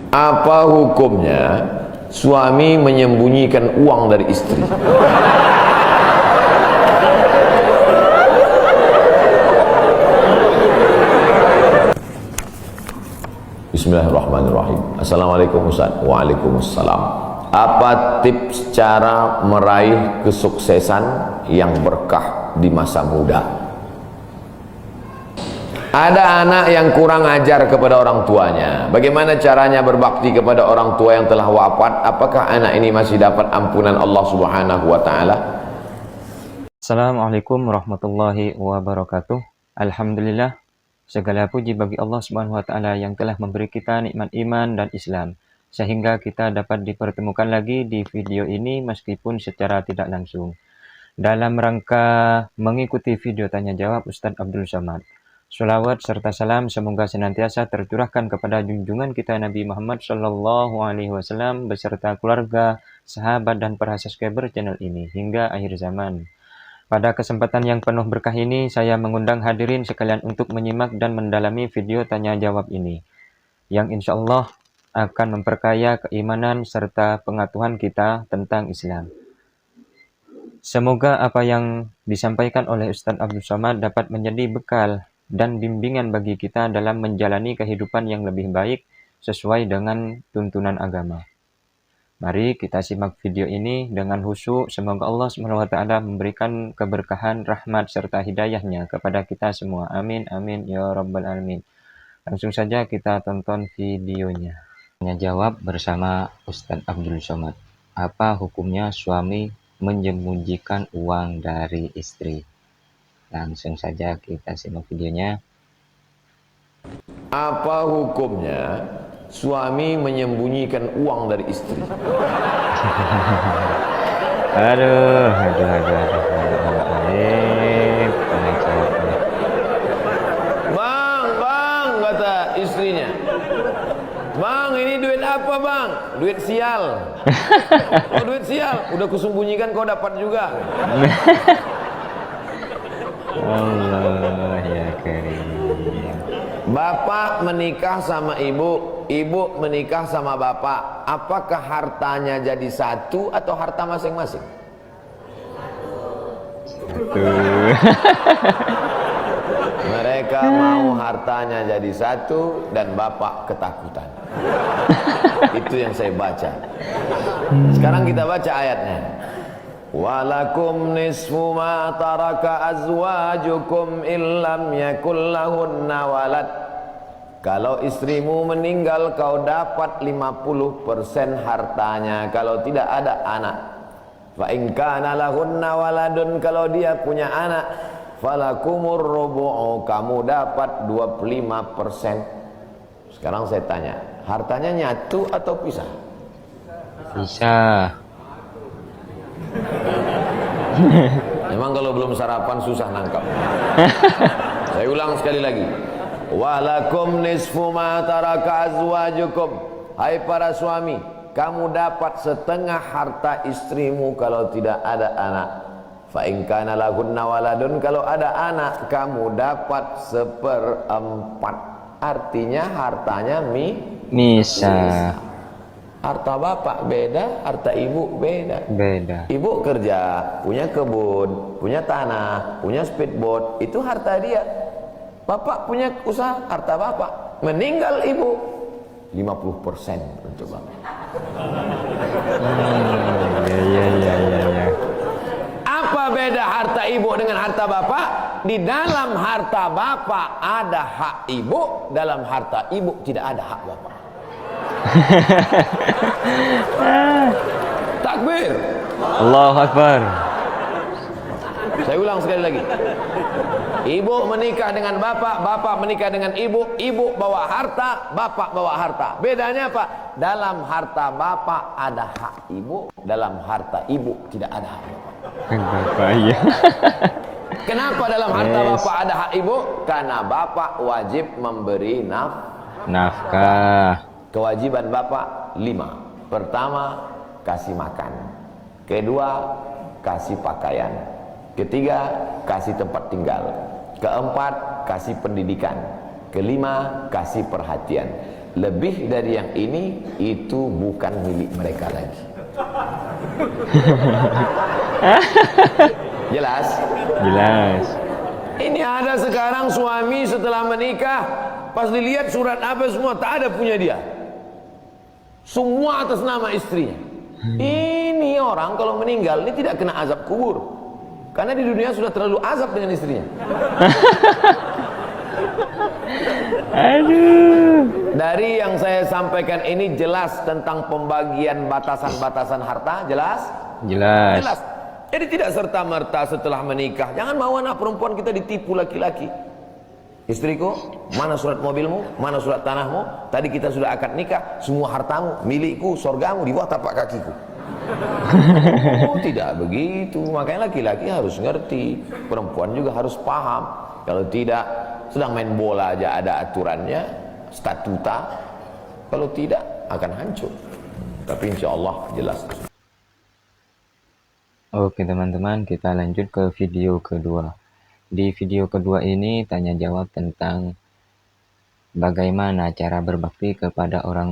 Apa hukumnya suami menyembunyikan uang dari istri? Bismillahirrahmanirrahim. Assalamualaikum Ustaz. Waalaikumsalam. Apa tips cara meraih kesuksesan yang berkah di masa muda? Ada anak yang kurang ajar kepada orang tuanya. Bagaimana caranya berbakti kepada orang tua yang telah wafat? Apakah anak ini masih dapat ampunan Allah Subhanahu wa taala? Assalamualaikum warahmatullahi wabarakatuh. Alhamdulillah, segala puji bagi Allah Subhanahu wa taala yang telah memberi kita nikmat iman dan Islam sehingga kita dapat dipertemukan lagi di video ini meskipun secara tidak langsung. Dalam rangka mengikuti video tanya jawab Ustadz Abdul Somad, sholawat serta salam semoga senantiasa tercurahkan kepada junjungan kita Nabi Muhammad SAW beserta keluarga, sahabat dan para subscriber channel ini hingga akhir zaman. Pada kesempatan yang penuh berkah ini, saya mengundang hadirin sekalian untuk menyimak dan mendalami video tanya jawab ini, yang insya Allah akan memperkaya keimanan serta pengetahuan kita tentang Islam. Semoga apa yang disampaikan oleh Ustadz Abdul Somad dapat menjadi bekal dan bimbingan bagi kita dalam menjalani kehidupan yang lebih baik sesuai dengan tuntunan agama. Mari kita simak video ini dengan khusyuk. Semoga Allah SWT memberikan keberkahan, rahmat, serta hidayahnya kepada kita semua. Amin, amin, ya rabbal alamin. Langsung saja kita tonton videonya. Tanya jawab bersama Ustadz Abdul Somad. Apa hukumnya suami menyembunyikan uang dari istri? Langsung saja kita simak videonya. Apa hukumnya suami menyembunyikan uang dari istri? Aduh. Bang, kata istrinya. Bang, ini duit apa bang? Duit sial. Oh duit sial, udah kusembunyikan kau dapat juga. Allah ya karim. Bapak menikah sama ibu, ibu menikah sama bapak. Apakah hartanya jadi satu atau harta masing-masing? Mereka mau hartanya jadi satu dan bapak ketakutan. Itu yang saya baca. Sekarang kita baca ayatnya. Walakum nisfu ma taraka azwajukum illam yakul lahunna walad. Kalau istrimu meninggal kau dapat 50% hartanya kalau tidak ada anak. Fa in kana lahunna waladun, kalau dia punya anak, falakumur rubu'u, kamu dapat 25%. Sekarang saya tanya, hartanya nyatu atau pisah? Pisah. Memang kalau belum sarapan susah nangkap. Saya ulang sekali lagi. Walakum nisfu ma taraka azwajukum. Hai para suami, kamu dapat setengah harta istrimu kalau tidak ada anak. Fa in kana lahunna waladun, kalau ada anak kamu dapat 1/4. Artinya hartanya misah. Harta bapak beda, harta ibu beda. Ibu kerja, punya kebun, punya tanah, punya speedboat, itu harta dia. Bapak punya usaha, harta bapak. Meninggal ibu, 50% untuk bapak. Apa beda harta ibu dengan harta bapak? Di dalam harta bapak ada hak ibu, dalam harta ibu tidak ada hak bapak. Takbir. Allahu Akbar. Saya ulang sekali lagi. Ibu menikah dengan bapak, bapak menikah dengan ibu, ibu bawa harta, bapak bawa harta. Bedanya apa? Dalam harta bapak ada hak ibu, dalam harta ibu tidak ada hak bapak. Bapak ya. Kenapa dalam harta bapak ada hak ibu? Karena bapak wajib memberi nafkah. Kewajiban bapak 5. Pertama, kasih makan. Kedua, kasih pakaian. Ketiga, kasih tempat tinggal. Keempat, kasih pendidikan. Kelima, kasih perhatian. lebih dari yang ini, itu bukan milik mereka lagi. Jelas? Jelas. Ini ada sekarang suami setelah menikah, pas dilihat surat apa semua, tak ada punya dia. Semua atas nama istrinya. Ini orang kalau meninggal ini tidak kena azab kubur, karena di dunia sudah terlalu azab dengan istrinya. Aduh. Dari yang saya sampaikan ini jelas tentang pembagian batasan-batasan harta, jelas? Jelas. Jelas. Jadi tidak serta-merta setelah menikah, jangan mau anak perempuan kita ditipu laki-laki. Istriku, mana surat mobilmu, mana surat tanahmu, tadi kita sudah akad nikah, semua hartamu, milikku, sorgamu di bawah tapak kakiku. Oh, tidak begitu. Makanya laki-laki harus ngerti, perempuan juga harus paham. Kalau tidak, sedang main bola aja ada aturannya, statuta. Kalau tidak, akan hancur. Tapi insya Allah jelas. Oke teman-teman, kita lanjut ke video kedua. Di video kedua ini tanya jawab tentang bagaimana cara berbakti kepada orang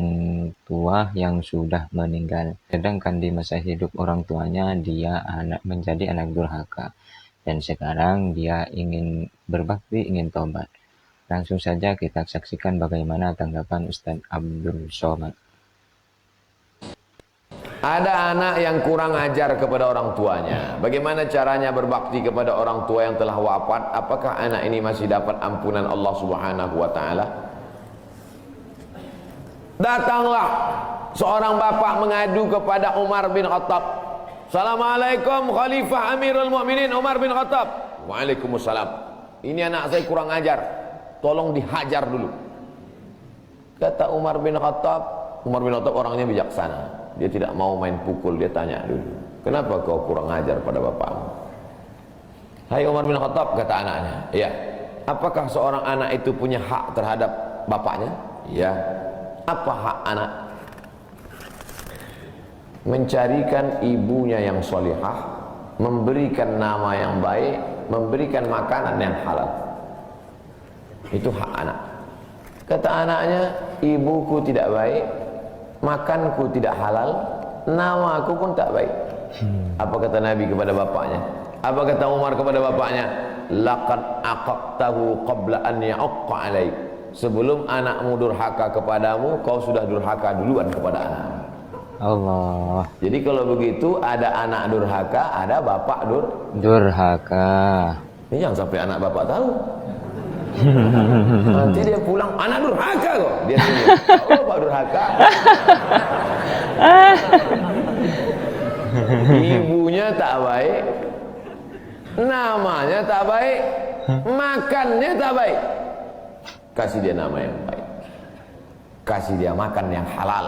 tua yang sudah meninggal. Sedangkan di masa hidup orang tuanya dia menjadi anak durhaka. Dan sekarang dia ingin berbakti, ingin tobat. Langsung saja kita saksikan bagaimana tanggapan Ustadz Abdul Somad. Ada anak yang kurang ajar kepada orang tuanya. Bagaimana caranya berbakti kepada orang tua yang telah wafat? Apakah anak ini masih dapat ampunan Allah Subhanahu wa taala? Datanglah seorang bapak mengadu kepada Umar bin Khattab. Assalamualaikum Khalifah Amirul Mukminin Umar bin Khattab. Waalaikumsalam. Ini anak saya kurang ajar, tolong dihajar dulu. Kata Umar bin Khattab orangnya bijaksana. Dia tidak mau main pukul, dia tanya dulu, kenapa kau kurang ajar pada bapakmu? Hai Umar bin Khattab, kata anaknya, ya. Apakah seorang anak itu punya hak terhadap bapaknya? Ya. Apa hak anak? Mencarikan ibunya yang solihah, memberikan nama yang baik, memberikan makanan yang halal. Itu hak anak. Kata anaknya, ibuku tidak baik, makanku tidak halal, namaku pun tak baik. Apa kata Nabi kepada bapaknya? Apa kata Umar kepada bapaknya? Laqad aqaqtahu qabla an ya'aqqa alaik. Sebelum anakmu durhaka kepadamu, kau sudah durhaka duluan kepada anakmu. Allah. Jadi kalau begitu, ada anak durhaka, ada bapak Durhaka. Ini jangan sampai anak bapak tahu. Nanti dia pulang, anak durhaka kok. Dia tanya, oh bapak durhaka. Ibunya tak baik, namanya tak baik, makannya tak baik. Kasih dia nama yang baik, kasih dia makan yang halal.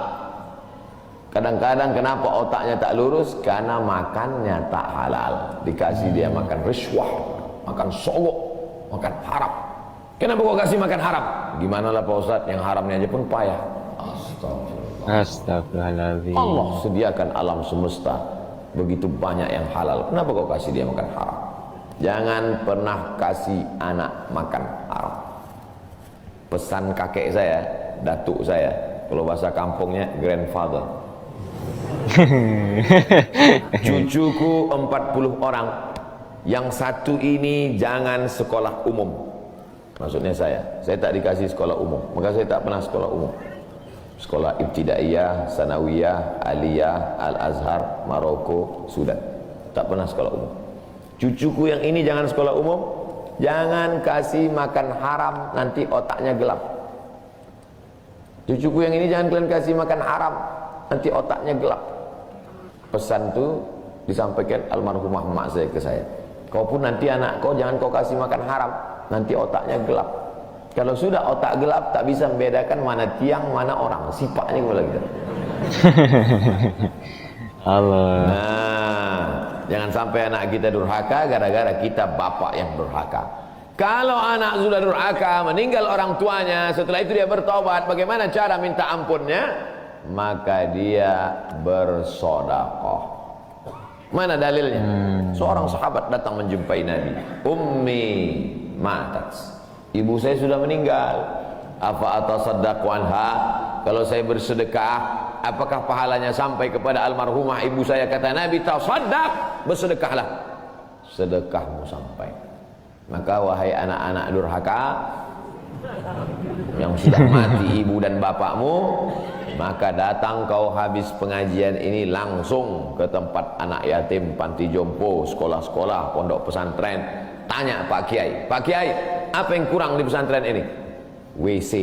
Kadang-kadang kenapa otaknya tak lurus? Karena makannya tak halal. Dikasih dia makan riswah, makan sogok, makan haram. Kenapa kau kasih makan haram? Gimana lah Pak Ustadz, yang haramnya aja pun payah. Astagfirullahaladzim. Allah sediakan alam semesta begitu banyak yang halal. Kenapa kau kasih dia makan haram? Jangan pernah kasih anak makan haram. Pesan kakek saya, datuk saya, kalau bahasa kampungnya grandfather. Cucuku 40 orang, yang satu ini jangan sekolah umum. Maksudnya saya tak dikasih sekolah umum, maka saya tak pernah sekolah umum. Sekolah ibtidaiyah, sanawiyah, aliyah, al-azhar, Maroko, Sudan. Tak pernah sekolah umum. Cucuku yang ini jangan sekolah umum, jangan kasih makan haram, nanti otaknya gelap. Cucuku yang ini jangan kalian kasih makan haram, nanti otaknya gelap. Pesan itu disampaikan almarhumah mak saya ke saya. Kau pun nanti anak kau jangan kau kasih makan haram, nanti otaknya gelap. Kalau sudah otak gelap, tak bisa membedakan mana tiang, mana orang. Sifatnya kepala kita. Allah. Nah, jangan sampai anak kita durhaka gara-gara kita bapak yang durhaka. Kalau anak sudah durhaka, meninggal orang tuanya, setelah itu dia bertobat, bagaimana cara minta ampunnya? Maka dia bersedekah. Mana dalilnya? Seorang sahabat datang menjumpai Nabi. Ummi matat. Ibu saya sudah meninggal. Apa atasaddaqu anha? kalau saya bersedekah, apakah pahalanya sampai kepada almarhumah ibu saya? Kata Nabi, tasaddaq, bersedekahlah, sedekahmu sampai. Maka wahai anak-anak durhaka yang sudah mati ibu dan bapakmu, maka datang kau habis pengajian ini langsung ke tempat anak yatim, panti jompo, sekolah-sekolah, pondok pesantren. Tanya Pak Kiai, Pak Kiai, apa yang kurang di pesantren ini? WC.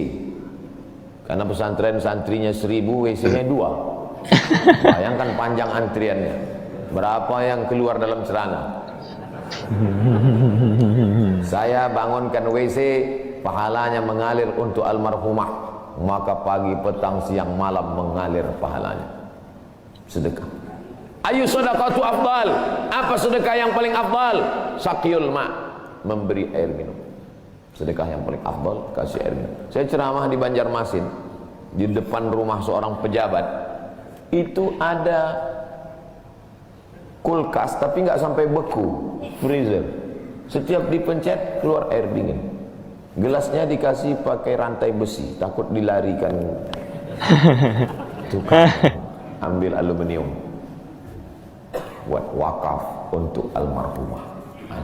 Karena pesantren santrinya 1000, WC-nya 2. Bayangkan panjang antriannya. Berapa yang keluar dalam celana? Saya bangunkan WC, pahalanya mengalir untuk almarhumah, maka pagi, petang, siang, malam mengalir pahalanya. Sedekah. Ayu sedekatu afdal. Apa sedekah yang paling afdal? Sakyul ma, memberi air minum. Sedekah yang paling afdal, kasih air minum. Saya ceramah di Banjarmasin, di depan rumah seorang pejabat. Itu ada kulkas tapi nggak sampai beku, freezer. Setiap dipencet keluar air dingin. Gelasnya dikasih pakai rantai besi, takut dilarikan tukang ambil aluminium. Buat wakaf untuk almarhumah.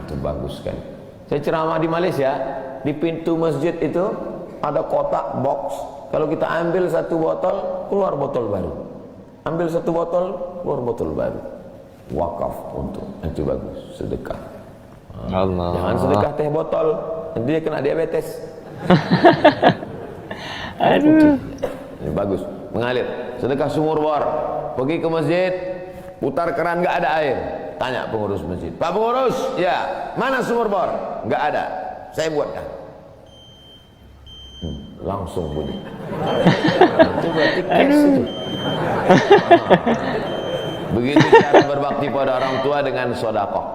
Itu bagus sekali. Saya ceramah di Malaysia, di pintu masjid itu ada kotak box. Kalau kita ambil satu botol, keluar botol baru. Ambil satu botol, keluar botol baru. Wakaf untuk, itu bagus, sedekah. Allah. Jangan sedekah teh botol, nanti dia kena diabetes. Aduh. Ini bagus, mengalir. Sedekah sumur bor, pergi ke masjid, putar keran nggak ada air, tanya pengurus masjid, Pak pengurus, ya, mana sumur bor? Nggak ada, saya buatkan. Langsung bunyi. Itu berarti cash itu. Begitu cara berbakti pada orang tua dengan sodakoh.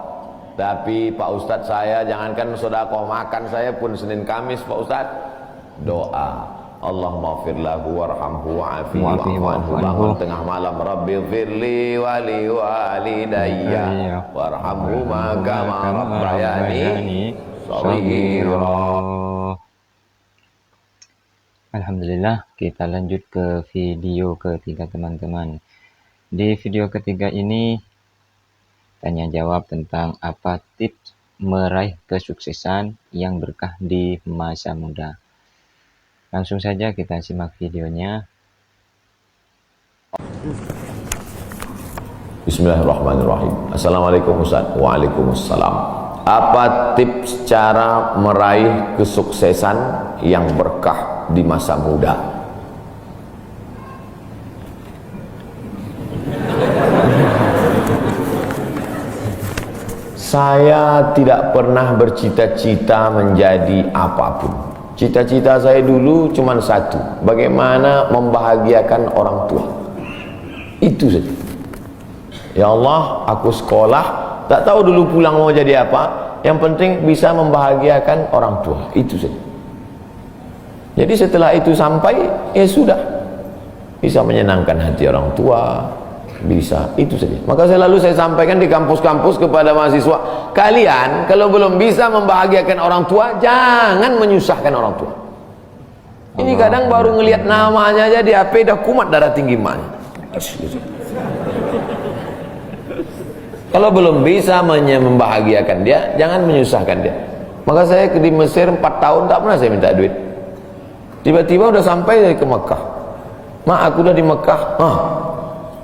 Tapi Pak Ustadz, saya jangankan sodakoh, makan saya pun Senin Kamis Pak Ustadz, doa Allahumma firlahu warhamhu wa'afihi wa'anhu. Bangun tengah malam, Rabbi firli wali walidayya warhamhuma kama rabbayani shaghira. Alhamdulillah, kita lanjut ke video ketiga teman-teman. Di video ketiga ini tanya jawab tentang apa tips meraih kesuksesan yang berkah di masa muda. Langsung saja kita simak videonya. Bismillahirrahmanirrahim. Assalamualaikum Ustaz. Waalaikumsalam. Apa tips cara meraih kesuksesan yang berkah di masa muda? Saya tidak pernah bercita-cita menjadi apapun. Cita-cita saya dulu cuma satu, bagaimana membahagiakan orang tua. Itu saja. Ya Allah, aku sekolah, tak tahu dulu pulang mau jadi apa, yang penting bisa membahagiakan orang tua. Itu saja. Jadi setelah itu sampai, ya sudah, bisa menyenangkan hati orang tua, bisa, itu saja. Maka saya sampaikan di kampus-kampus kepada mahasiswa, kalian kalau belum bisa membahagiakan orang tua, jangan menyusahkan orang tua. Ini kadang baru ngelihat namanya aja di HP dah kumat darah tinggi emaknya. Kalau belum bisa membahagiakan dia, jangan menyusahkan dia. Maka saya di Mesir 4 tahun tak pernah saya minta duit. Tiba-tiba udah sampai ke Mekah. Mak, aku udah di Mekah.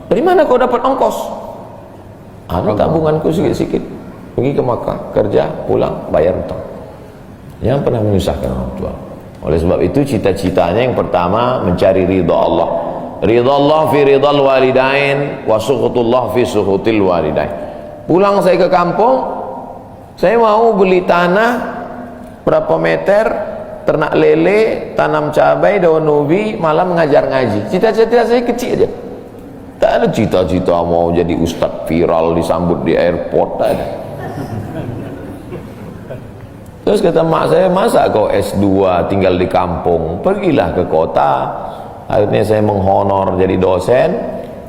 Dari mana kau dapat ongkos? Ada tabunganku sikit-sikit. Pergi ke Makkah, kerja, pulang, bayar hutang. Jangan pernah menyusahkan orang tua. Oleh sebab itu cita-citanya yang pertama mencari ridha Allah. Ridha Allah fi ridhal walidain wa sukhutullah fi sukhutil walidain. Pulang saya ke kampung, saya mau beli tanah berapa meter, ternak lele, tanam cabai, daun ubi, malam mengajar ngaji. Cita-cita saya kecil aja. Tak ada cita-cita mau jadi ustadz viral disambut di airport, tak ada. Terus kata mak saya, masa kau S2 tinggal di kampung, pergilah ke kota. Akhirnya saya menghonor jadi dosen,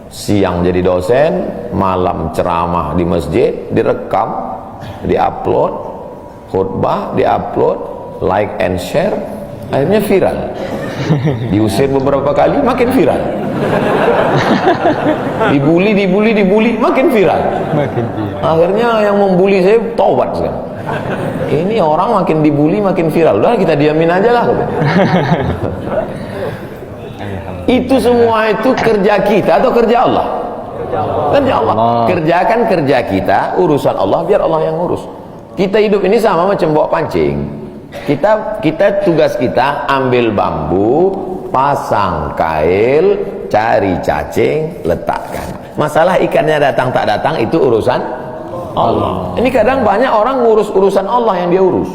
siang jadi dosen, malam ceramah di masjid, direkam, diupload, khutbah diupload, like and share, Akhirnya viral. Diusir beberapa kali, makin viral. Dibully, makin viral. Akhirnya yang membuli saya taubat sekarang. Ini orang makin dibully, makin viral. Udah kita diamin aja lah. Itu semua itu kerja kita atau kerja Allah? Kerja Allah. Kerjakan kerja kita, urusan Allah, biar Allah yang ngurus. Kita hidup ini sama macam bawa pancing. Kita tugas kita ambil bambu, pasang kail, cari cacing, letakkan. Masalah ikannya datang tak datang itu urusan Allah. Ini kadang banyak orang ngurus urusan Allah yang dia urus.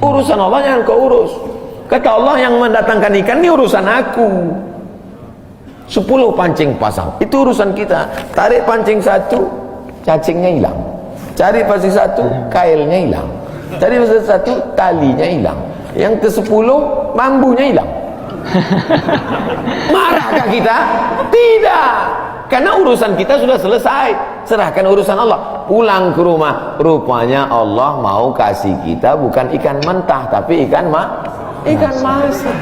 Urusan Allah yang kau urus. Kata Allah, yang mendatangkan ikan ini urusan aku. 10 pancing pasang, itu urusan kita. Tarik pancing satu, cacingnya hilang. Cari pancing satu, kailnya hilang. Cari pancing satu, talinya hilang. Yang ke-10, bambunya hilang. Marahkah kita? Tidak. Karena urusan kita sudah selesai. Serahkan urusan Allah. Pulang ke rumah, rupanya Allah mau kasih kita bukan ikan mentah, tapi ikan masak.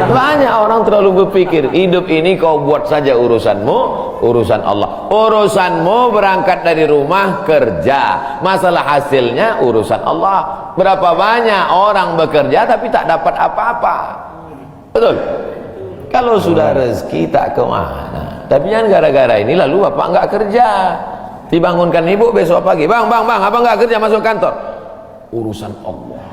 Banyak orang terlalu berpikir hidup ini kau buat saja urusanmu, urusan Allah. Urusanmu berangkat dari rumah kerja, masalah hasilnya urusan Allah. Berapa banyak orang bekerja tapi tak dapat apa-apa. Betul? Kalau sudah rezeki tak kemana. Tapi jangan gara-gara ini lalu bapak enggak kerja. Dibangunkan ibu besok pagi, bang, abang enggak kerja, masuk kantor. Urusan Allah.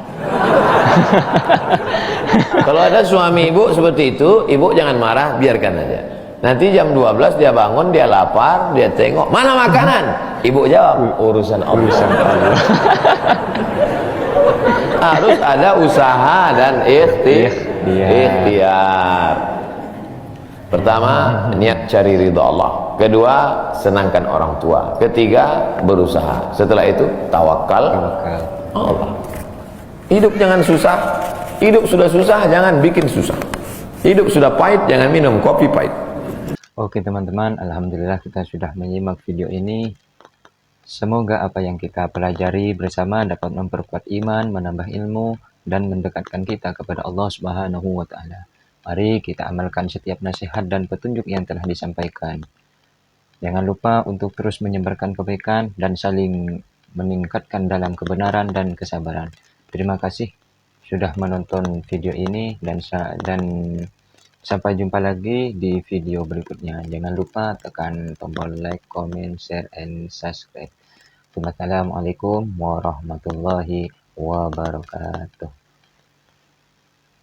Kalau ada suami ibu seperti itu, ibu jangan marah, biarkan aja. Nanti jam 12 dia bangun, dia lapar, dia tengok, mana makanan? Ibu jawab, urusan Allah. Harus ada usaha dan ikhtiar. Pertama, niat cari ridha Allah. Kedua, senangkan orang tua. Ketiga, berusaha. Setelah itu, tawakal Allah. Hidup jangan susah. Hidup sudah susah, jangan bikin susah. Hidup sudah pahit, jangan minum kopi pahit. Oke teman-teman, alhamdulillah kita sudah menyimak video ini. Semoga apa yang kita pelajari bersama dapat memperkuat iman, menambah ilmu, dan mendekatkan kita kepada Allah Subhanahu wa Ta'ala. Mari kita amalkan setiap nasihat dan petunjuk yang telah disampaikan. Jangan lupa untuk terus menyebarkan kebaikan dan saling meningkatkan dalam kebenaran dan kesabaran. Terima kasih sudah menonton video ini dan sampai jumpa lagi di video berikutnya. Jangan lupa tekan tombol like, comment, share, and subscribe. Wassalamualaikum warahmatullahi wabarakatuh.